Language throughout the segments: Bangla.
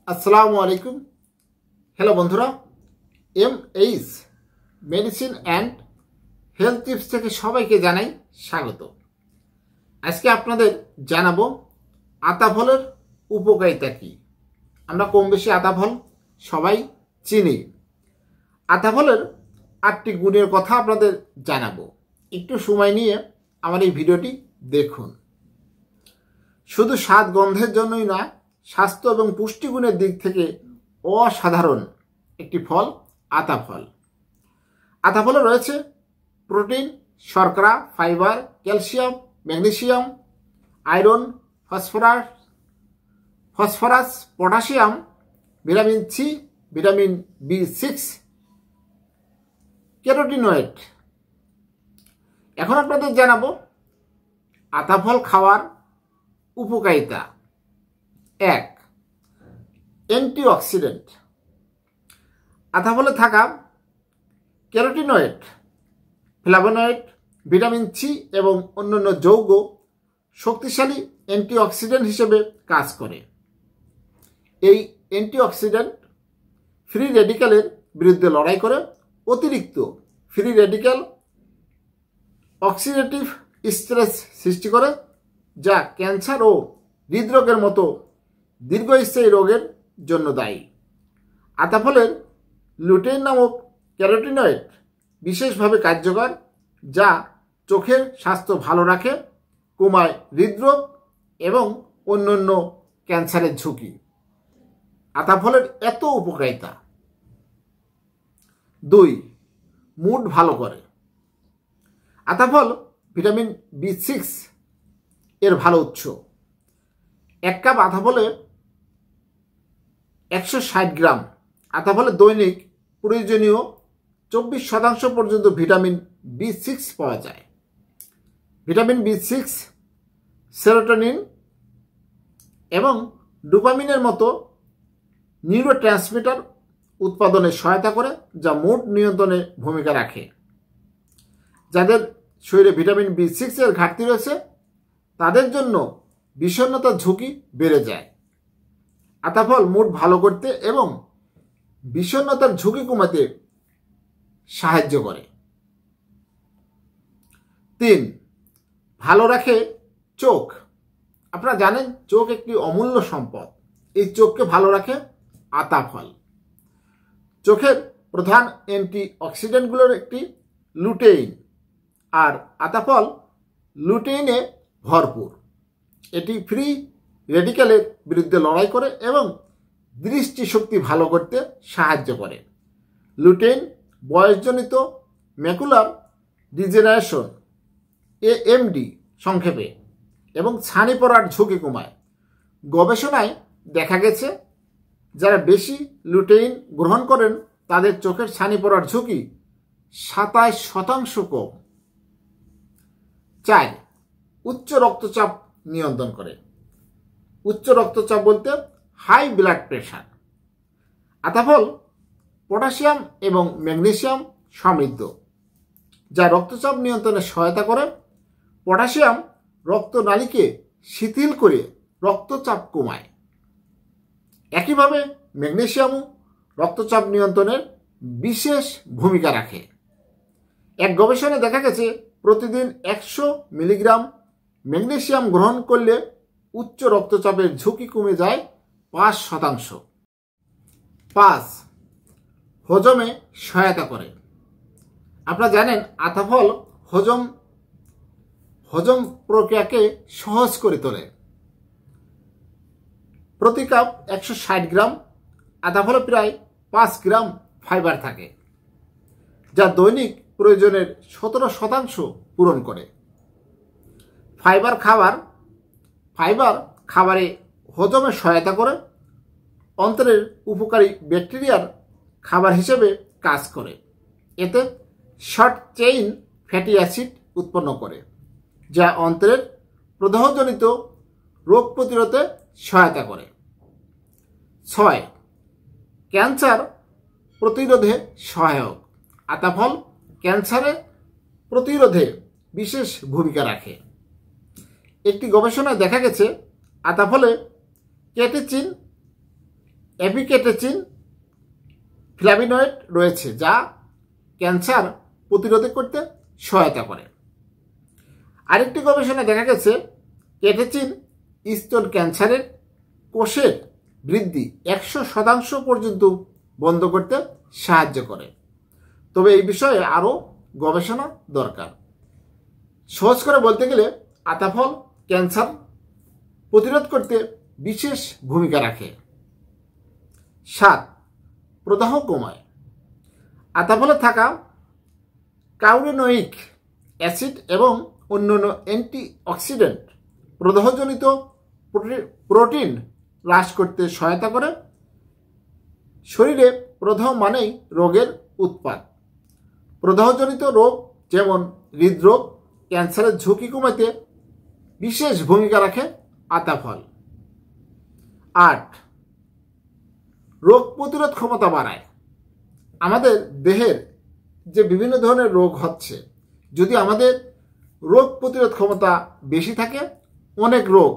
আসসালামু আলাইকুম। হ্যালো বন্ধুরা, MH medicine and health tips থেকে সবাইকে জানাই স্বাগত। আজকে আপনাদের জানাবো আতা ফলের উপকারিতা কি। আমরা কম বেশি আতা ফল সবাই চিনি। আতা ফলের 8টি গুণের কথা আপনাদের জানাবো। একটু সময় নিয়ে আমার এই ভিডিওটি দেখুন। শুধু স্বাদ গন্ধের জন্যই নয়, স্বাস্থ্য এবং পুষ্টিগুণের দিক থেকে অসাধারণ একটি ফল আতা ফল। আতা ফলে রয়েছে প্রোটিন, শর্করা, fibre, calcium, magnesium, iron, phosphorus, potassium, vitamin C, vitamin B6, carotenoid. এখন আপনাদের জানাবো আতা ফল খাওয়ার উপকারিতা। 1. অ্যান্টিঅক্সিডেন্ট। আতা ফলে থাকা ক্যারোটিনয়েড, ফ্লাভোনয়েড, ভিটামিন সি এবং অন্যান্য যৌগ শক্তিশালী অ্যান্টিঅক্সিডেন্ট হিসেবে কাজ করে। এই অ্যান্টিঅক্সিডেন্ট ফ্রি রেডিক্যালের বিরুদ্ধে লড়াই করে। অতিরিক্ত ফ্রি রেডিক্যাল অক্সিডেটিভ স্ট্রেস সৃষ্টি করে, যা ক্যান্সার ও হৃদরোগের মতো দীর্ঘস্থায়ী রোগের জন্য দায়ী। আতা ফলের লুটেইন নামক ক্যারোটিনয়েড বিশেষভাবে কার্যকর, যা চোখের স্বাস্থ্য ভালো রাখে, কমায় হৃদরোগ এবং অন্যান্য ক্যান্সারের ঝুঁকি। আতা ফলের এত উপকারিতা। 2. মুড ভালো করে। আতা ফল ভিটামিন B6 এর ভালো উৎস। 1 কাপ আতা ফলে 160 গ্রাম আতা ফলে দৈনিক প্রয়োজনীয় 24% পর্যন্ত ভিটামিন B6 পাওয়া যায়। ভিটামিন B6 সেরোটোনিন এবং ডোপামিনের মতো নিউরোট্রান্সমিটার উৎপাদনে সহায়তা করে, যা মুড নিয়ন্ত্রণে ভূমিকা রাখে। যাদের শরীরে ভিটামিন B6 এর ঘাটতি রয়েছে, তাদের জন্য বিষণ্ণতার ঝুঁকি বেড়ে যায়। আতা ফল মুড ভালো করতে এবং বিষণ্ণতার ঝুঁকি কমাতে সাহায্য করে। 3. ভালো রাখে চোখ। আপনারা জানেন চোখ একটি অমূল্য সম্পদ। এই চোখকে ভালো রাখে আতা ফল। চোখের প্রধান অ্যান্টিঅক্সিডেন্টগুলোর একটি লুটেইন, আর আতা ফল লুটেইনে ভরপুর। এটি ফ্রি রেডিক্যালের বিরুদ্ধে লড়াই করে এবং দৃষ্টিশক্তি ভালো করতে সাহায্য করে। লুটেইন বয়সজনিত ম্যাকুলার ডিজেনারেশন AMD সংক্ষেপে এবং ছানি পড়ার ঝুঁকি কমায়। গবেষণায় দেখা গেছে যারা বেশি লুটেইন গ্রহণ করেন, তাদের চোখের ছানি পড়ার ঝুঁকি 27% কম। 4. উচ্চ রক্তচাপ নিয়ন্ত্রণ করে। উচ্চ রক্তচাপ বলতে হাই ব্লাড প্রেশার। আতা ফল পটাশিয়াম এবং ম্যাগনেসিয়াম সমৃদ্ধ, যা রক্তচাপ নিয়ন্ত্রণে সহায়তা করে। পটাশিয়াম রক্তনালীকে শিথিল করে রক্তচাপ কমায়। একইভাবে ম্যাগনেসিয়ামও রক্তচাপ নিয়ন্ত্রণের বিশেষ ভূমিকা রাখে। এক গবেষণায় দেখা গেছে প্রতিদিন 100 মিলিগ্রাম ম্যাগনেসিয়াম গ্রহণ করলে উচ্চ রক্তচাপের ঝুঁকি কমে যায় 5%। 5. হজমে সহায়তা করে। আপনারা জানেন আতা ফল হজম প্রক্রিয়াকে সহজ করে তোলে। প্রতি কাপ 160 গ্রাম আতা ফলে প্রায় 5 গ্রাম ফাইবার থাকে, যা দৈনিক প্রয়োজনের 17% পূরণ করে। ফাইবার খাবারে হজমে সহায়তা করে, অন্ত্রের উপকারী ব্যাকটেরিয়ার খাবার হিসেবে কাজ করে। এতে শর্ট চেইন ফ্যাটি অ্যাসিড উৎপন্ন করে, যা অন্ত্রের প্রদাহজনিত রোগ প্রতিরোধে সহায়তা করে। 6. ক্যান্সার প্রতিরোধে সহায়ক। আতা ফল ক্যান্সারের প্রতিরোধে বিশেষ ভূমিকা রাখে। একটি গবেষণায় দেখা গেছে আতা ফলে ক্যাটেচিন অ্যাপিকেটেচিন ফ্ল্যাভিনয়েড রয়েছে, যা ক্যান্সার প্রতিরোধ করতে সহায়তা করে। আরেকটি গবেষণায় দেখা গেছে ক্যাটেচিন স্তন ক্যান্সারের কোষের বৃদ্ধি 100% পর্যন্ত বন্ধ করতে সাহায্য করে। তবে এই বিষয়ে আরও গবেষণা দরকার। সহজ করে বলতে গেলে আতাফল ক্যান্সার প্রতিরোধ করতে বিশেষ ভূমিকা রাখে। 7. প্রদাহ কমায়। আতাফলে থাকা কাউরিনোইক অ্যাসিড এবং অন্যান্য অ্যান্টিঅক্সিডেন্ট প্রদাহজনিত প্রোটিন হ্রাস করতে সহায়তা করে। শরীরে প্রদাহ মানেই রোগের উৎপাত। প্রদাহজনিত রোগ যেমন হৃদরোগ, ক্যান্সারের ঝুঁকি কমাতে বিশেষ ভূমিকা রাখে আতাফল। 8. রোগ প্রতিরোধ ক্ষমতা বাড়ায়। আমাদের দেহের যে বিভিন্ন ধরনের রোগ হচ্ছে, যদি আমাদের রোগ প্রতিরোধ ক্ষমতা বেশি থাকে, অনেক রোগ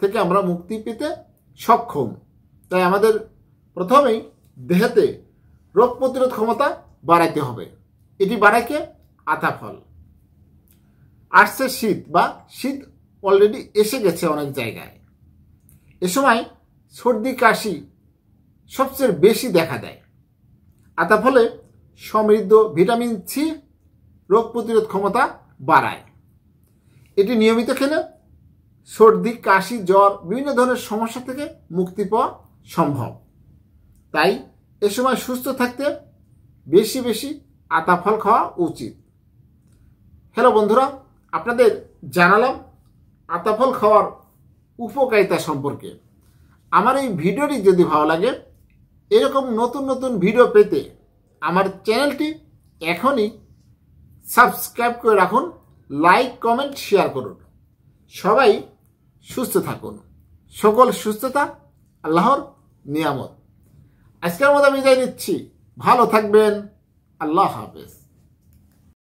থেকে আমরা মুক্তি পেতে সক্ষম। তাই আমাদের প্রথমেই দেহেতে রোগ প্রতিরোধ ক্ষমতা বাড়াইতে হবে। এটি বাড়ায় কে? আতাফল। আসছে শীত বা শীত অলরেডি এসে গেছে অনেক জায়গায়। এ সময় সর্দি কাশি সবচেয়ে বেশি দেখা দেয়। আতাফলে সমৃদ্ধ ভিটামিন সি রোগ প্রতিরোধ ক্ষমতা বাড়ায়। এটি নিয়মিত খেলে সর্দি কাশি জ্বর বিভিন্ন ধরনের সমস্যা থেকে মুক্তি পাওয়া সম্ভব। তাই এ সময় সুস্থ থাকতে বেশি বেশি আতাফল খাওয়া উচিত। হ্যালো বন্ধুরা, আপনাদের জানালাম আতাফল খাওয়ার উপকারিতা সম্পর্কে। আমার এই ভিডিওটি যদি ভালো লাগে, এরকম নতুন নতুন ভিডিও পেতে আমার চ্যানেলটি এখনই সাবস্ক্রাইব করে রাখুন, লাইক কমেন্ট শেয়ার করুন। সবাই সুস্থ থাকুন। সকল সুস্থতা আল্লাহর নিয়ামত। আজকের মতো আমি বিদায় নিচ্ছি। ভালো থাকবেন। আল্লাহ হাফেজ।